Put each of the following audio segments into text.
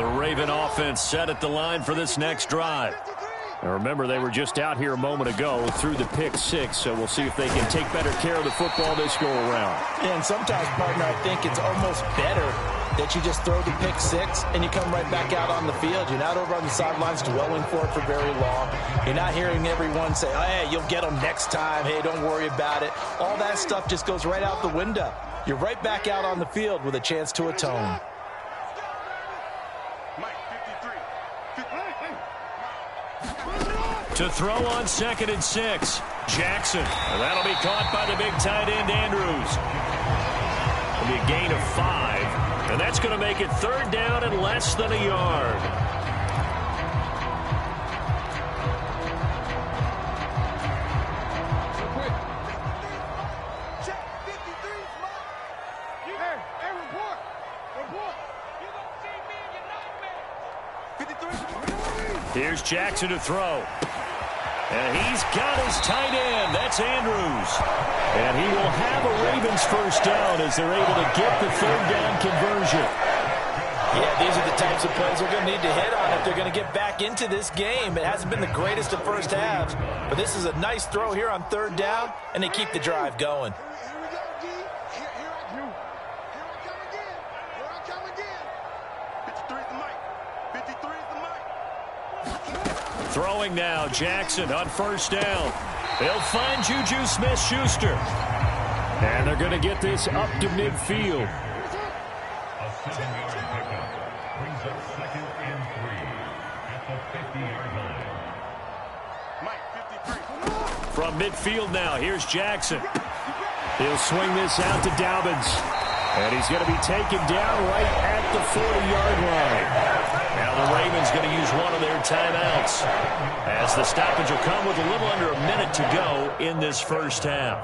The Raven offense set at the line for this next drive. Now remember, they were just out here a moment ago through the pick six, so we'll see if they can take better care of the football this go around. And sometimes, partner, I think it's almost better that you just throw the pick six and you come right back out on the field. You're not over on the sidelines dwelling for it for very long. You're not hearing everyone say, oh, hey, you'll get them next time. Hey, don't worry about it. All that stuff just goes right out the window. You're right back out on the field with a chance to atone. To throw on 2nd and 6, Jackson. And that'll be caught by the big tight end, Andrews. It'll be a gain of 5, and that's going to make it 3rd down and less than a yard. Here's Jackson to throw. And he's got his tight end. That's Andrews. And he will have a Ravens first down as they're able to get the 3rd down conversion. Yeah, these are the types of plays they're going to need to hit on if they're going to get back into this game. It hasn't been the greatest of first halves, but this is a nice throw here on 3rd down, and they keep the drive going. Throwing now, Jackson on 1st down. They'll find Juju Smith-Schuster. And they're going to get this up to midfield. A 7-yard pickup brings up 2nd and 3 at the 50-yard line. From midfield now, here's Jackson. He'll swing this out to Dobbins. And he's going to be taken down right at the 40-yard line. Now the Ravens going to use one of their timeouts, as the stoppage will come with a little under a minute to go in this first half.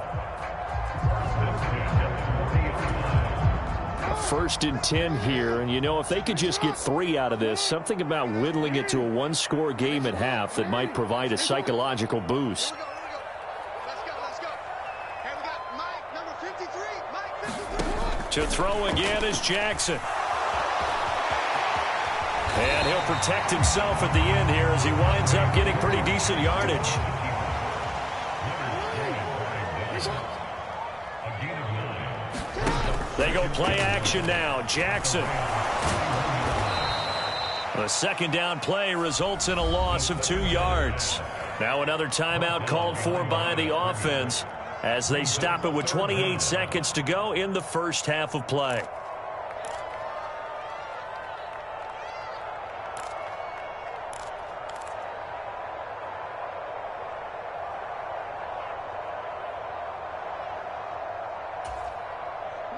1st and 10 here, and you know, if they could just get 3 out of this, something about whittling it to a 1-score game at half that might provide a psychological boost. To throw again is Jackson. And he'll protect himself at the end here as he winds up getting pretty decent yardage. They go play action now. Jackson. The 2nd down play results in a loss of 2 yards. Now another timeout called for by the offense as they stop it with 28 seconds to go in the first half of play.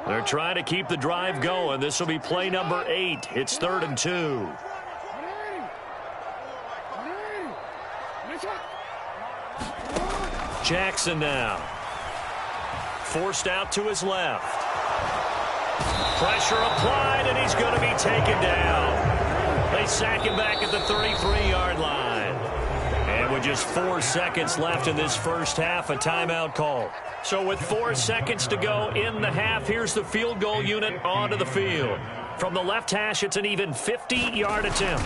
They're trying to keep the drive going. This will be play number 8. It's 3rd and 2. Jackson now. Forced out to his left. Pressure applied, and he's going to be taken down. They sack him back at the 33-yard line. And with just 4 seconds left in this first half, a timeout call. So with 4 seconds to go in the half, here's the field goal unit onto the field. From the left hash, it's an even 50-yard attempt.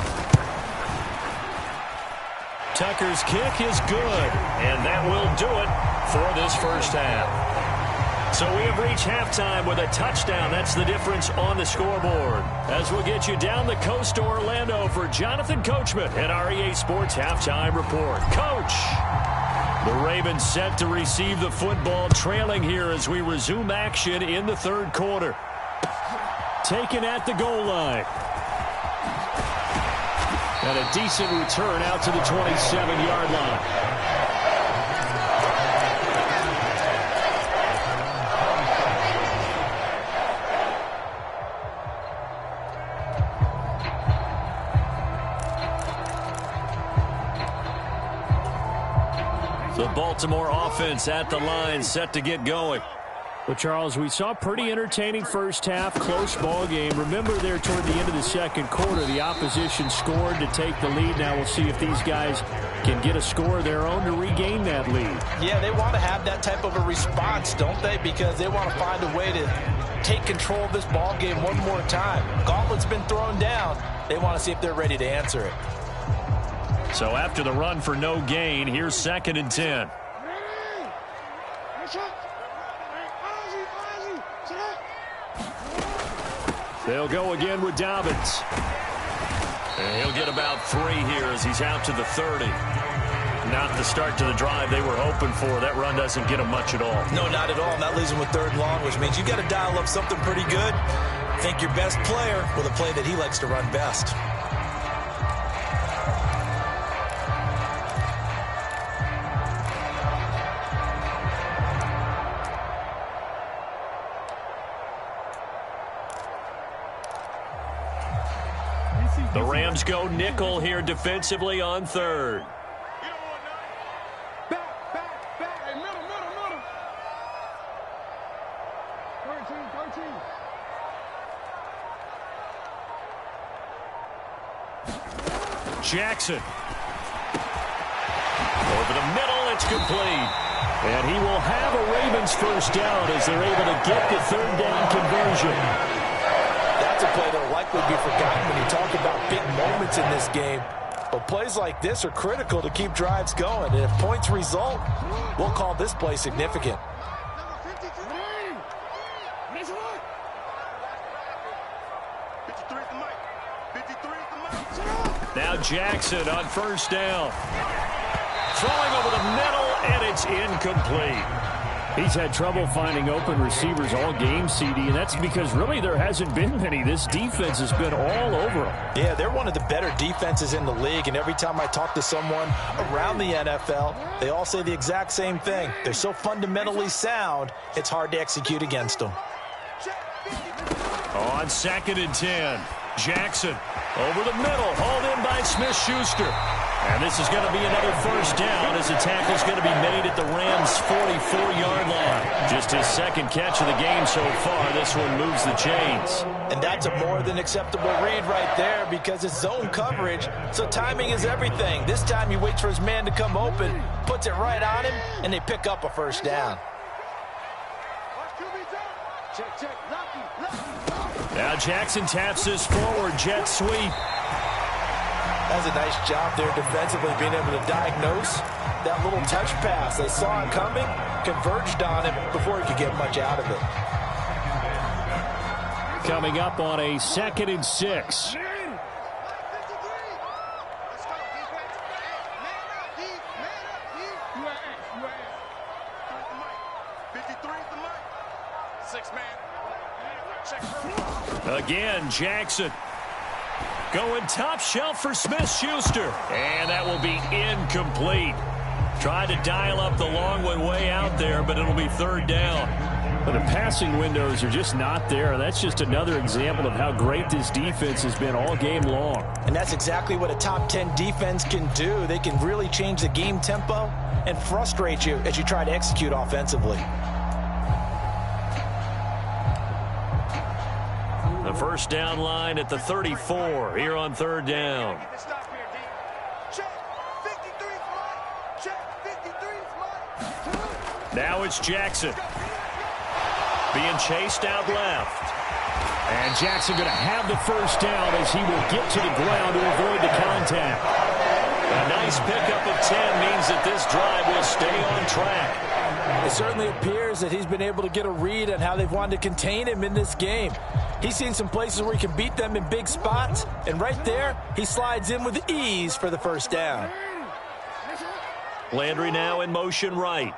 Tucker's kick is good, and that will do it for this first half. So we have reached halftime with a touchdown. That's the difference on the scoreboard. As we'll get you down the coast to Orlando for Jonathan Coachman at REA Sports Halftime Report. Coach! The Ravens set to receive the football, trailing here as we resume action in the 3rd quarter. Taken at the goal line. And a decent return out to the 27-yard line. The Baltimore offense at the line, set to get going. Well, Charles, we saw a pretty entertaining first half, close ball game. Remember there toward the end of the 2nd quarter, the opposition scored to take the lead. Now we'll see if these guys can get a score of their own to regain that lead. Yeah, they want to have that type of a response, don't they? Because they want to find a way to take control of this ball game one more time. Gauntlet's been thrown down. They want to see if they're ready to answer it. So after the run for no gain, here's 2nd and 10. They'll go again with Dobbins. And he'll get about 3 here as he's out to the 30. Not the start to the drive they were hoping for. That run doesn't get them much at all. No, not at all. And that leaves them with 3rd and long, which means you got to dial up something pretty good. Think your best player with a play that he likes to run best. The Rams go nickel here defensively on 3rd. Jackson. Over the middle, it's complete. And he will have a Ravens first down as they're able to get the 3rd down conversion. That's a play that will likely be forgotten when you talk about big moments in this game. But plays like this are critical to keep drives going. And if points result, we'll call this play significant. Now Jackson on first down. Throwing over the middle, and it's incomplete. He's had trouble finding open receivers all game, CD, and that's because really there hasn't been many. This defense has been all over them. Yeah, they're one of the better defenses in the league, and every time I talk to someone around the NFL, they all say the exact same thing. They're so fundamentally sound, it's hard to execute against them. On 2nd and 10, Jackson over the middle, hauled in by Smith-Schuster. And this is going to be another first down as the tackle's going to be made at the Rams' 44-yard line. Just his 2nd catch of the game so far. This one moves the chains. And that's a more than acceptable read right there because it's zone coverage, so timing is everything. This time he waits for his man to come open, puts it right on him, and they pick up a first down. Now Jackson taps this forward, jet sweep. That's a nice job there defensively, being able to diagnose that little touch pass. They saw it coming, converged on him before he could get much out of it. Coming up on a 2nd and 6. Again, Jackson going top shelf for Smith-Schuster. And that will be incomplete. Tried to dial up the long one way out there, but it'll be 3rd down. But the passing windows are just not there. That's just another example of how great this defense has been all game long. And that's exactly what a top 10 defense can do. They can really change the game tempo and frustrate you as you try to execute offensively. The first down line at the 34 here on 3rd down. Now it's Jackson being chased out left. And Jackson going to have the first down as he will get to the ground to avoid the contact. A nice pickup of 10 means that this drive will stay on track. It certainly appears that he's been able to get a read on how they've wanted to contain him in this game. He's seen some places where he can beat them in big spots, and right there, he slides in with ease for the first down. Landry now in motion right.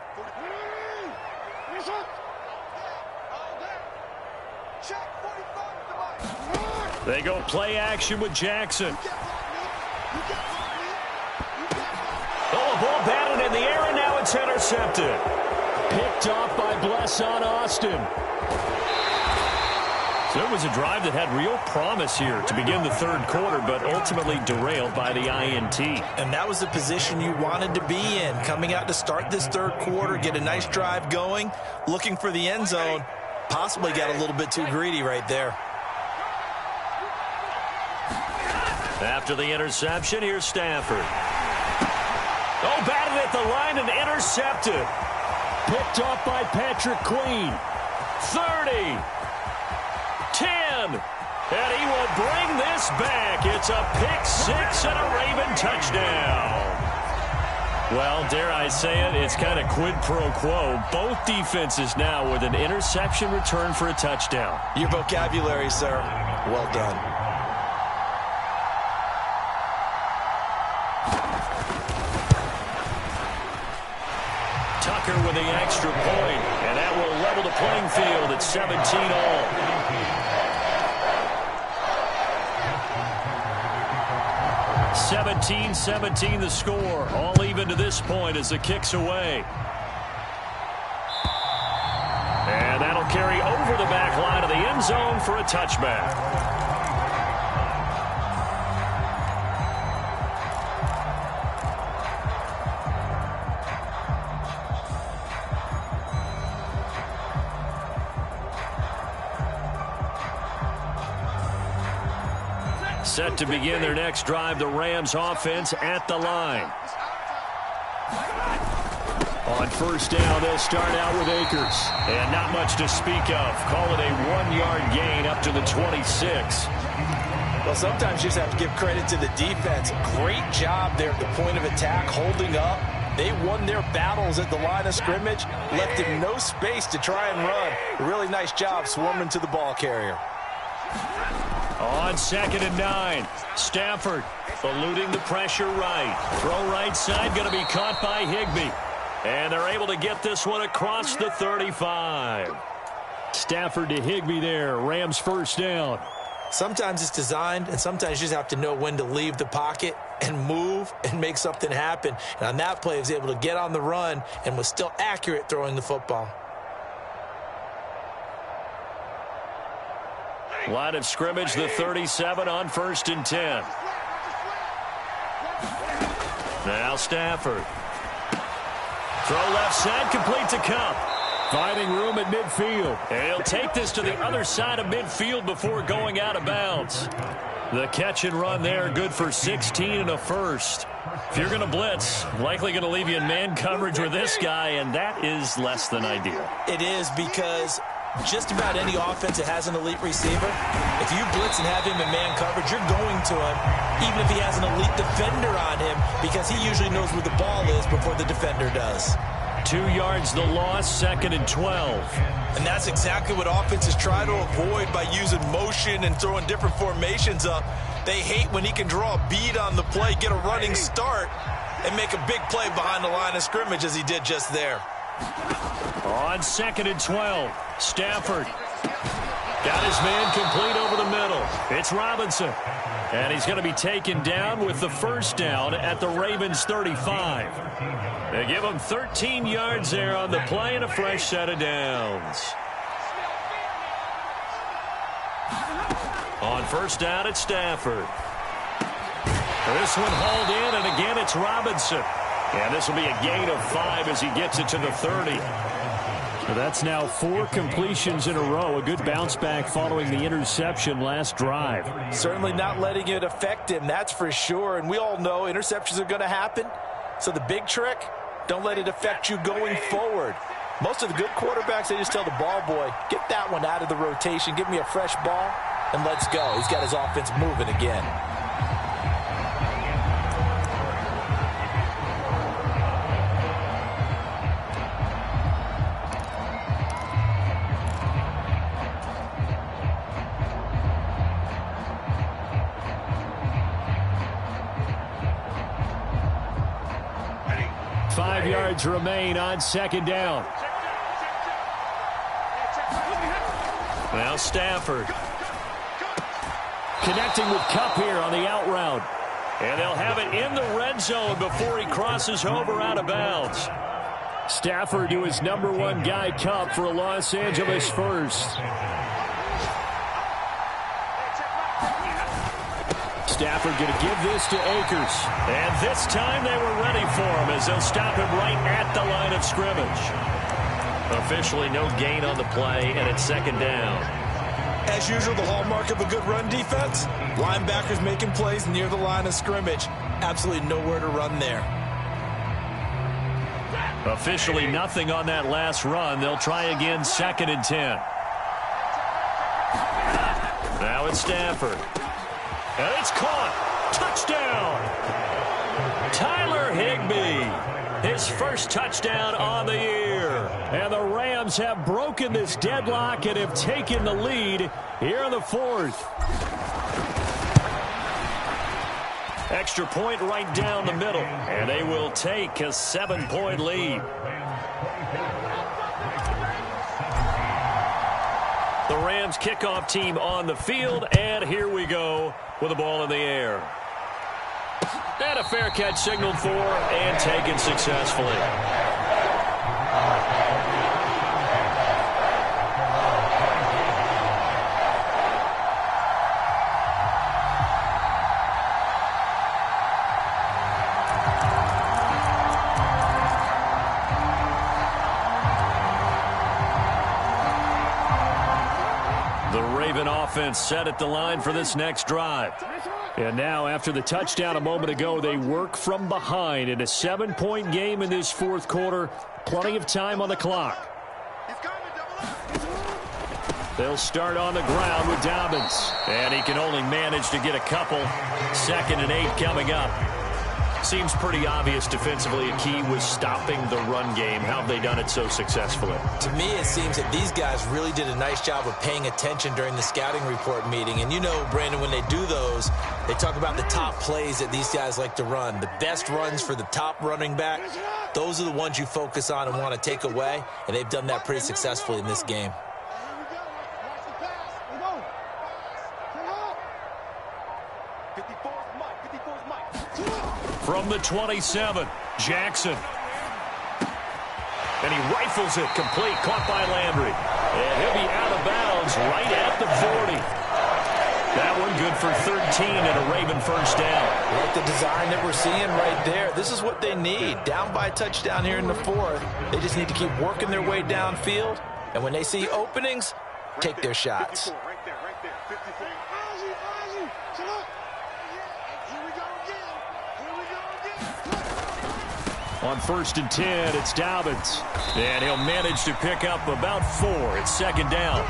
They go play action with Jackson. Oh, a ball batted in the air, and now it's intercepted. Picked off by Blesson Austin. So it was a drive that had real promise here to begin the 3rd quarter, but ultimately derailed by the INT. And that was the position you wanted to be in, coming out to start this 3rd quarter, get a nice drive going, looking for the end zone. Possibly got a little bit too greedy right there. After the interception, here's Stafford. Oh, batted at the line and intercepted. Picked off by Patrick Queen. 30. 10. And he will bring this back. It's a pick six and a Raven touchdown. Well, dare I say it, it's kind of quid pro quo. Both defenses now with an interception return for a touchdown. Your vocabulary, sir. Well done. Tucker with the extra point, and that will level the playing field at 17 all. 17-17 the score. All even to this point as the kick's away. And that'll carry over the back line of the end zone for a touchback. Set to begin their next drive, the Rams offense at the line. On first down, they'll start out with Akers. And not much to speak of. Call it a 1-yard gain up to the 26. Well, sometimes you just have to give credit to the defense. Great job there at the point of attack, holding up. They won their battles at the line of scrimmage, left him no space to try and run. A really nice job swarming to the ball carrier. On 2nd and 9, Stafford eluding the pressure right. Throw right side, going to be caught by Higbee. And they're able to get this one across the 35. Stafford to Higbee there. Rams first down. Sometimes it's designed, and sometimes you just have to know when to leave the pocket and move and make something happen. And on that play, he was able to get on the run and was still accurate throwing the football. Line of scrimmage, the 37 on 1st and 10. Now Stafford. Throw left side, complete to Cup. Finding room at midfield. And he'll take this to the other side of midfield before going out of bounds. The catch and run there, good for 16 and a first. If you're going to blitz, likely going to leave you in man coverage with this guy, and that is less than ideal. It is, because just about any offense that has an elite receiver, if you blitz and have him in man coverage, you're going to him, even if he has an elite defender on him, because he usually knows where the ball is before the defender does. 2 yards the loss, 2nd and 12. And that's exactly what offenses try to avoid by using motion and throwing different formations up. They hate when he can draw a bead on the play, get a running start, and make a big play behind the line of scrimmage as he did just there. On 2nd and 12, Stafford got his man complete over the middle. It's Robinson. And he's going to be taken down with the first down at the Ravens 35. They give him 13 yards there on the play and a fresh set of downs. On first down, it's Stafford. This one hauled in, and again it's Robinson. And this will be a gain of 5 as he gets it to the 30. So that's now 4 completions in a row. A good bounce back following the interception last drive. Certainly not letting it affect him, that's for sure. And we all know interceptions are going to happen. So the big trick, don't let it affect you going forward. Most of the good quarterbacks, they just tell the ball boy, get that one out of the rotation, give me a fresh ball, and let's go. He's got his offense moving again. Yards remain on 2nd down. Now Stafford connecting with Kupp here on the out route. And they'll have it in the red zone before he crosses over out of bounds. Stafford to his #1 guy, Kupp, for a Los Angeles first. Stafford going to give this to Akers. And this time they were ready for him as they'll stop him right at the line of scrimmage. Officially no gain on the play, and it's 2nd down. As usual, the hallmark of a good run defense, linebackers making plays near the line of scrimmage. Absolutely nowhere to run there. Officially nothing on that last run. They'll try again, 2nd and 10. Now it's Stafford. And it's caught. Touchdown. Tyler Higbee. His first touchdown on the year. And the Rams have broken this deadlock and have taken the lead here in the fourth. Extra point right down the middle. And they will take a 7-point lead. The Rams kickoff team on the field, and here we go with the ball in the air. And a fair catch signaled for and taken successfully. Offense set at the line for this next drive. And now after the touchdown a moment ago, they work from behind in a 7-point game in this fourth quarter. Plenty of time on the clock. They'll start on the ground with Dobbins. And he can only manage to get a couple. 2nd and 8 coming up. Seems pretty obvious defensively a key was stopping the run game. How have they done it so successfully? To me, it seems that these guys really did a nice job of paying attention during the scouting report meeting. And you know, Brandon, when they do those, they talk about the top plays that these guys like to run. The best runs for the top running back. Those are the ones you focus on and want to take away. And they've done that pretty successfully in this game. From the 27, Jackson. And he rifles it complete, caught by Landry. And he'll be out of bounds right at the 40. That one good for 13 and a Raven first down. Like the design that we're seeing right there. This is what they need. Down by a touchdown here in the fourth. They just need to keep working their way downfield. And when they see openings, take their shots. On 1st and 10, it's Dobbins. And he'll manage to pick up about 4. It's 2nd down.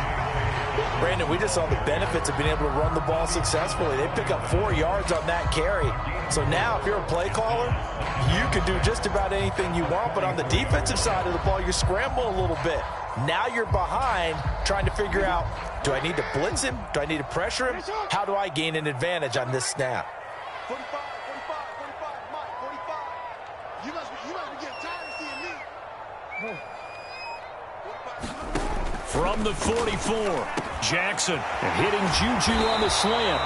Brandon, we just saw the benefits of being able to run the ball successfully. They pick up 4 yards on that carry. So now if you're a play caller, you can do just about anything you want. But on the defensive side of the ball, you scramble a little bit. Now you're behind trying to figure out, do I need to blitz him? Do I need to pressure him? How do I gain an advantage on this snap? 45, 45, Mike, 45. You must be getting tired of seeing me. From the 44, Jackson hitting Juju on the slant.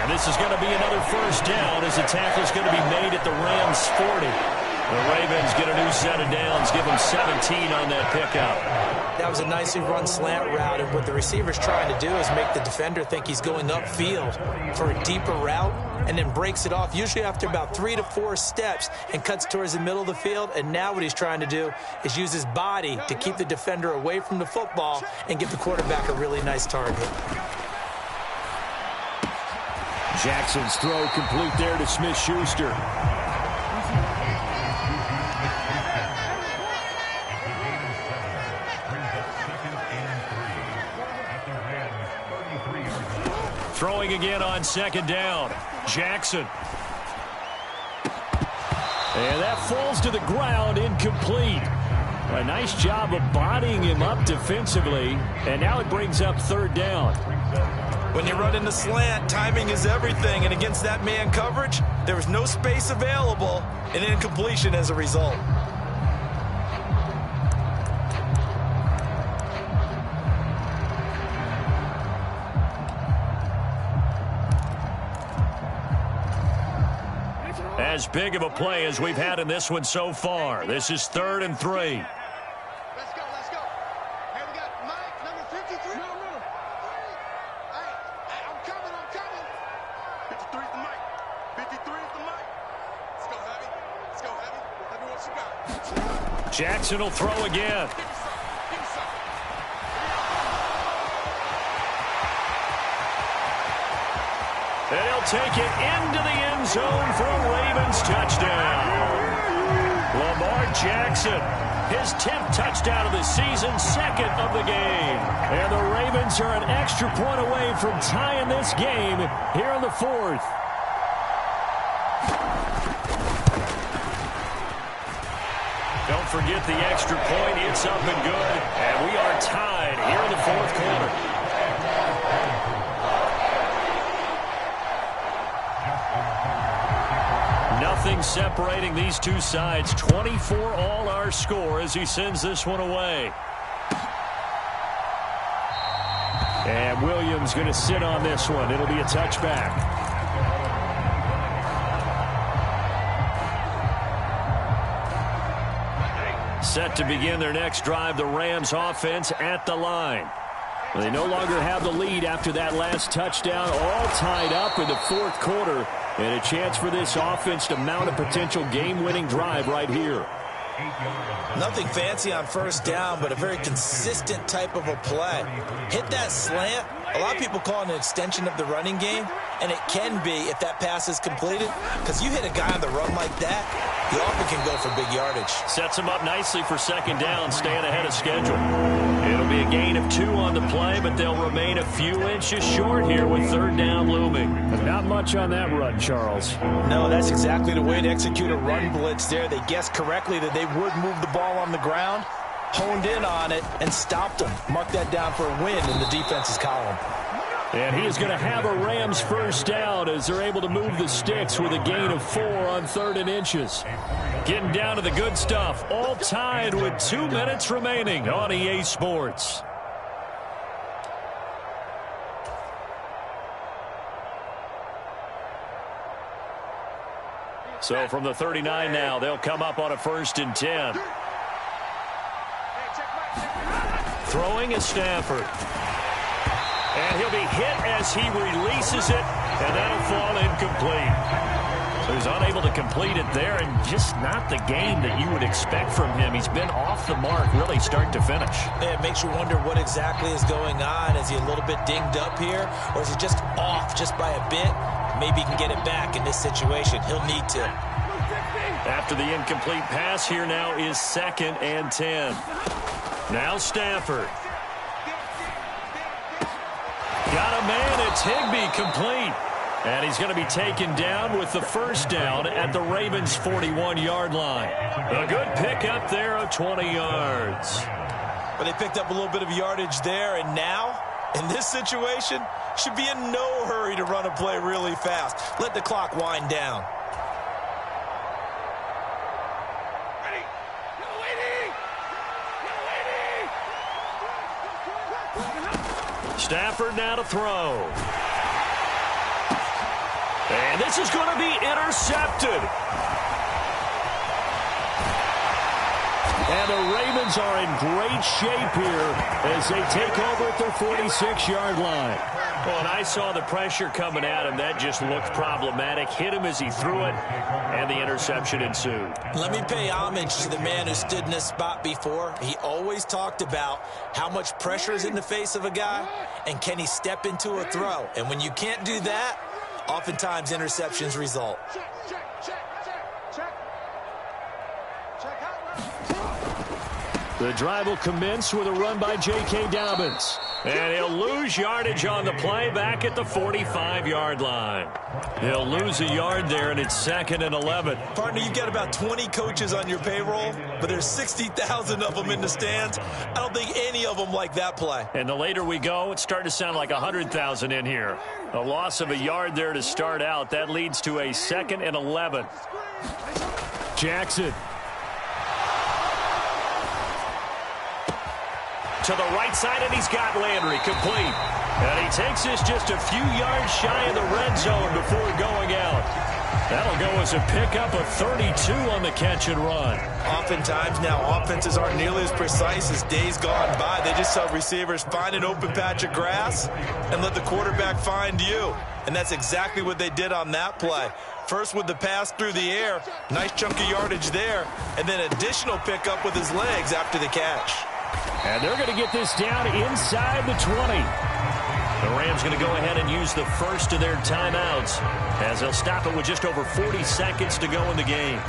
And this is going to be another first down as the tackle's going to be made at the Rams' 40. The Ravens get a new set of downs, give them 17 on that pickup. That was a nicely run slant route, and what the receiver's trying to do is make the defender think he's going upfield for a deeper route, and then breaks it off, usually after about 3 to 4 steps, and cuts towards the middle of the field. And now what he's trying to do is use his body to keep the defender away from the football and give the quarterback a really nice target. Jackson's throw complete there to Smith-Schuster. Throwing again on 2nd down. Jackson. And that falls to the ground, incomplete. A nice job of bodying him up defensively. And now it brings up 3rd down. When you run in the slant, timing is everything. And against that man coverage, there was no space available, and incompletion as a result. As big of a play as we've had in this one so far. This is 3rd and 3. Let's go, let's go. Hey, we got Mike, number 53. No. Hey, I'm coming. 53 is the Mike. 53 is the Mike. Let's go, Heavy. Let me what you got. Jackson will throw again. Give me some. And he'll take it into the end zone for a Ravens touchdown. Lamar Jackson His 10th touchdown of the season, second of the game. And the Ravens are an extra point away from tying this game here in the fourth. Don't forget the extra point. It's up and good. And we are tied here in the fourth quarter. Nothing separating these two sides. 24 all our score as he sends this one away. And Williams going to sit on this one. It'll be a touchback. Set to begin their next drive, the Rams offense at the line. They no longer have the lead after that last touchdown, all tied up in the fourth quarter, and a chance for this offense to mount a potential game-winning drive right here. Nothing fancy on first down, but a very consistent type of a play. Hit that slant. A lot of people call it an extension of the running game, and it can be if that pass is completed, because you hit a guy on the run like that, he often can go for big yardage. Sets him up nicely for second down, staying ahead of schedule. It'll be a gain of 2 on the play, but they'll remain a few inches short here with third down looming. Not much on that run, Charles. No, that's exactly the way to execute a run blitz there. They guessed correctly that they would move the ball on the ground, honed in on it, and stopped them. Mark that down for a win in the defense's column. And he is going to have a Rams first down as they're able to move the sticks with a gain of 4 on 3rd and inches. Getting down to the good stuff, all tied with 2 minutes remaining on EA Sports. So from the 39 now, they'll come up on a 1st and 10. Throwing is Stafford. And he'll be hit as he releases it, and that'll fall incomplete. So he's unable to complete it there, and just not the game that you would expect from him. He's been off the mark, really start to finish. Yeah, it makes you wonder what exactly is going on. Is he a little bit dinged up here, or is he just off just by a bit? Maybe he can get it back in this situation. He'll need to. After the incomplete pass, here now is 2nd and 10. Now Stafford. Got a man, it's Higbee, complete. And he's going to be taken down with the first down at the Ravens' 41-yard line. A good pickup there of 20 yards. But they picked up a little bit of yardage there, and now, in this situation, should be in no hurry to run a play really fast. Let the clock wind down. Stafford now to throw. And this is going to be intercepted. And the Ravens are in great shape here as they take over at their 46-yard line. Well, and I saw the pressure coming at him. That just looked problematic. Hit him as he threw it, and the interception ensued. Let me pay homage to the man who stood in this spot before. He always talked about how much pressure is in the face of a guy, and can he step into a throw. And when you can't do that, oftentimes interceptions result. The drive will commence with a run by J.K. Dobbins. And he'll lose yardage on the play back at the 45-yard line. He'll lose a yard there, and it's 2nd and 11. Partner, you've got about 20 coaches on your payroll, but there's 60,000 of them in the stands. I don't think any of them like that play. And the later we go, it's starting to sound like 100,000 in here. A loss of a yard there to start out. That leads to a 2nd and 11. Jackson. To the right side, and he's got Landry complete. And he takes this just a few yards shy of the red zone before going out. That'll go as a pickup of 32 on the catch and run. Oftentimes now, offenses aren't nearly as precise as days gone by. They just tell receivers, find an open patch of grass and let the quarterback find you. And that's exactly what they did on that play. First with the pass through the air, nice chunk of yardage there, and then additional pickup with his legs after the catch. And they're going to get this down inside the 20. The Rams going to go ahead and use the first of their timeouts as they'll stop it with just over 40 seconds to go in the game.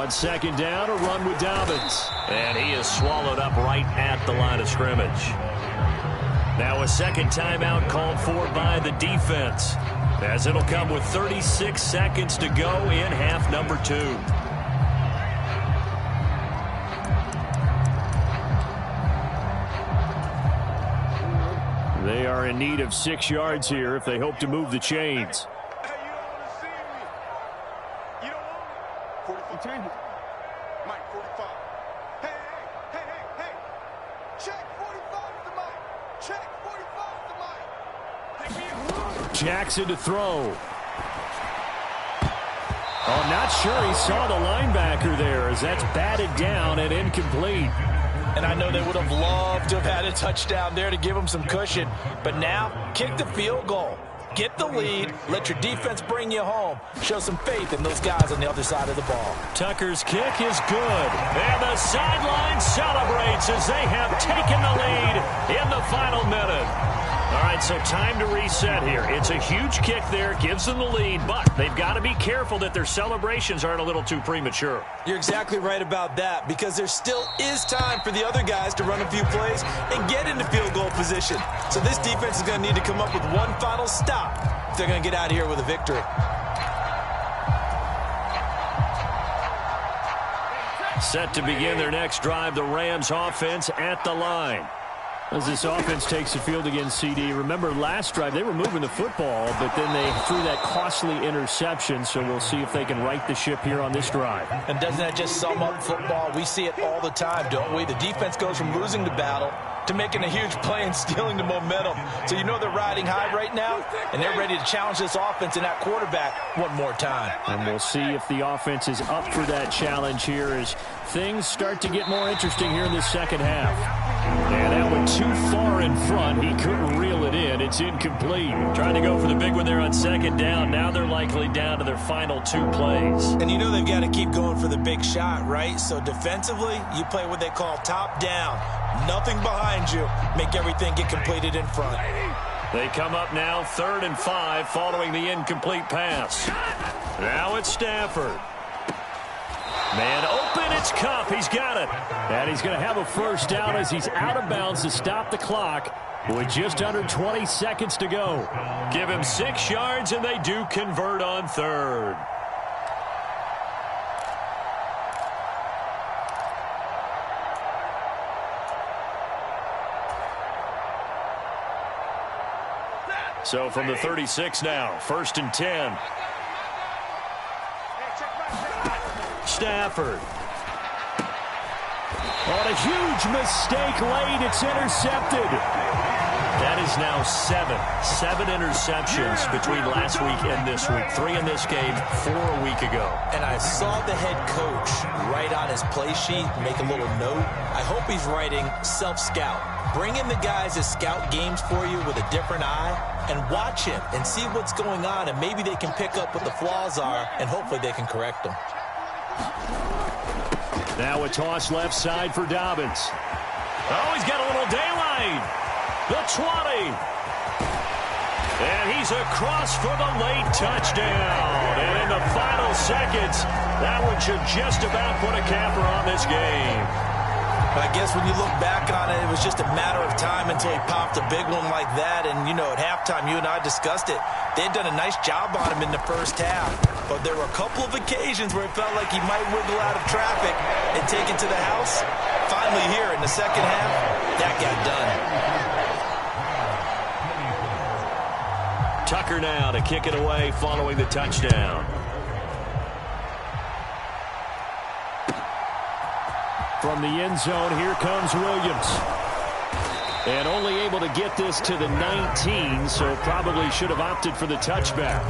On second down, a run with Dobbins. And he is swallowed up right at the line of scrimmage. Now a second timeout called for by the defense, as it'll come with 36 seconds to go in half number 2. They are in need of 6 yards here if they hope to move the chains. Hey, you don't want to see me. You don't want me. 45. Mike, 45. Hey. Check 45 is the mic. Check 45 is the mic. Jackson to throw. Oh, not sure he saw the linebacker there as that's batted down and incomplete. And I know they would have loved to have had a touchdown there to give them some cushion. But now, kick the field goal. Get the lead. Let your defense bring you home. Show some faith in those guys on the other side of the ball. Tucker's kick is good. And the sideline celebrates as they have taken the lead in the final minute. All right, so time to reset here. It's a huge kick there, gives them the lead, but they've got to be careful that their celebrations aren't a little too premature. You're exactly right about that, because there still is time for the other guys to run a few plays and get into field goal position. So this defense is going to need to come up with one final stop if they're going to get out of here with a victory. Set to begin their next drive, the Rams offense at the line. As this offense takes the field against CD, remember last drive they were moving the football, but then they threw that costly interception, so we'll see if they can right the ship here on this drive. And doesn't that just sum up football? We see it all the time, don't we? The defense goes from losing the battle to making a huge play and stealing the momentum. So you know they're riding high right now, and they're ready to challenge this offense and that quarterback one more time. And we'll see if the offense is up for that challenge here as things start to get more interesting here in the second half. And that went too far in front. He couldn't reel it in. It's incomplete. Trying to go for the big one there on second down. Now they're likely down to their final 2 plays. And you know they've got to keep going for the big shot, right? So defensively, you play what they call top down. Nothing behind you. Make everything get completed in front. They come up now 3rd and 5 following the incomplete pass. Now it's Stafford. Man open, it's Cup. He's got it. And he's going to have a first down as he's out of bounds to stop the clock with just under 20 seconds to go. Give him 6 yards, and they do convert on 3rd. So from the 36 now, 1st and 10. Stafford. On a huge mistake late, it's intercepted. That is now 7 interceptions between last week and this week. 3 in this game, 4 a week ago. And I saw the head coach write on his play sheet, make a little note. I hope he's writing self-scout. Bring in the guys that scout games for you with a different eye and watch him and see what's going on, and maybe they can pick up what the flaws are, and hopefully they can correct them. Now a toss left side for Dobbins. Oh, he's got a little daylight. The 20. And he's across for the late touchdown. And in the final seconds, that one should just about put a capper on this game. I guess when you look back on it, it was just a matter of time until he popped a big one like that. And, you know, at halftime, you and I discussed it. They had done a nice job on him in the first half. But there were a couple of occasions where it felt like he might wiggle out of traffic and take it to the house. Finally here in the second half, that got done. Tucker now to kick it away following the touchdown. From the end zone, here comes Williams. And only able to get this to the 19, so probably should have opted for the touchback.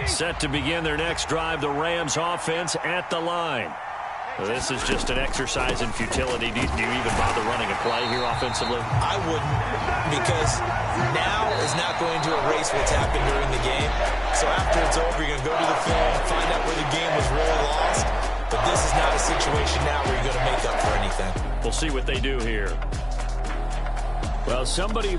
Set to begin their next drive, the Rams offense at the line. This is just an exercise in futility. Do you even bother running a play here offensively? I wouldn't, because now is not going to erase what's happened during the game. So after it's over, you're going to go to the film, find out where the game was really lost. But this is not a situation now where you're going to make up for anything. We'll see what they do here. Well, somebody